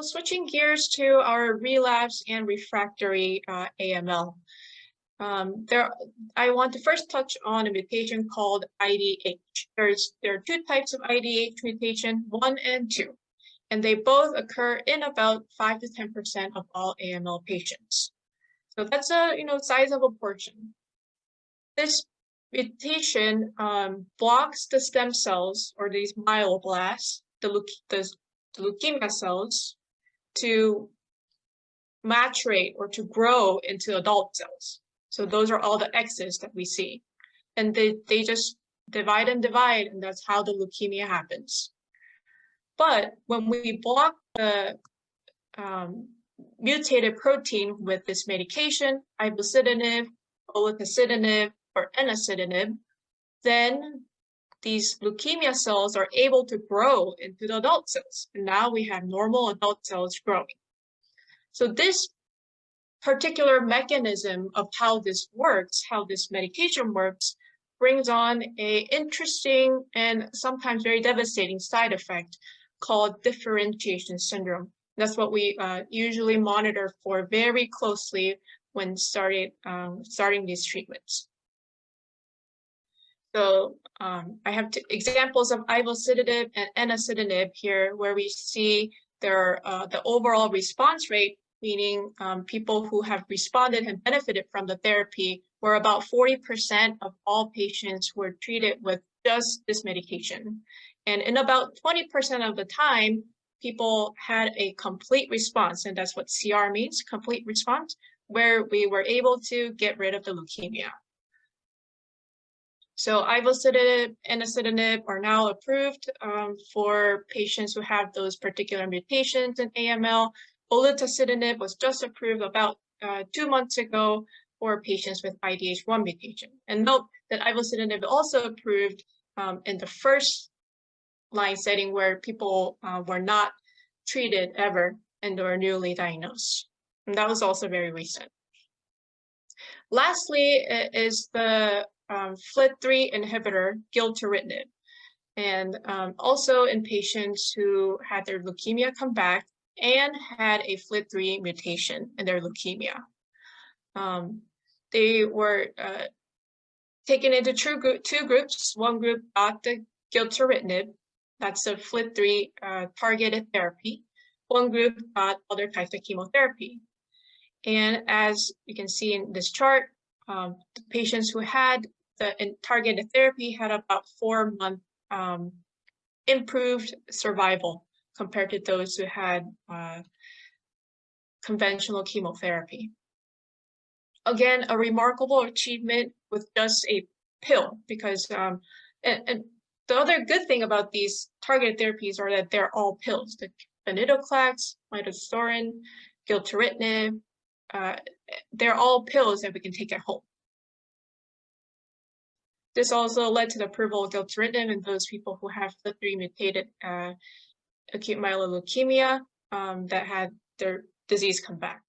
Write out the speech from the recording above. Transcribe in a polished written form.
So switching gears to our relapse and refractory AML. I want to first touch on a mutation called IDH. There are two types of IDH mutation, 1 and 2, and they both occur in about 5 to 10% of all AML patients. So that's a sizable portion. This mutation blocks the stem cells or these myeloblasts, the leukemia cells, to maturate or to grow into adult cells. So those are all the X's that we see. And they just divide, and that's how the leukemia happens. But when we block the mutated protein with this medication, Ivosidenib, Olutasidenib, or Enasidenib, then these leukemia cells are able to grow into the adult cells. And now we have normal adult cells growing. So this particular mechanism of how this works, how this medication works, brings on an interesting and sometimes very devastating side effect called differentiation syndrome. That's what we usually monitor for very closely when starting these treatments. So I have two examples of Ivosidenib and Enasidenib here, where we see the overall response rate, meaning people who have responded and benefited from the therapy, were about 40% of all patients who were treated with just this medication. And in about 20% of the time, people had a complete response, and that's what CR means, complete response, where we were able to get rid of the leukemia. So Ivosidenib and Enasidenib are now approved for patients who have those particular mutations in AML. Olutasidenib was just approved about 2 months ago for patients with IDH1 mutation. And note that Ivosidenib also approved in the first line setting where people were not treated ever and were newly diagnosed. And that was also very recent. Lastly is the FLT3 inhibitor, Gilteritinib, and also in patients who had their leukemia come back and had a FLT3 mutation in their leukemia. They were taken into two groups. One group got the Gilteritinib, that's a FLT3 targeted therapy. One group got other types of chemotherapy. And as you can see in this chart, the patients who had the targeted therapy had about 4-month improved survival compared to those who had conventional chemotherapy. Again, a remarkable achievement with just a pill, because and the other good thing about these targeted therapies are that they're all pills. The venetoclax, midostaurin, Gilteritinib, they're all pills that we can take at home. This also led to the approval of Gilteritinib in those people who have FLT3 mutated acute myeloid leukemia that had their disease come back.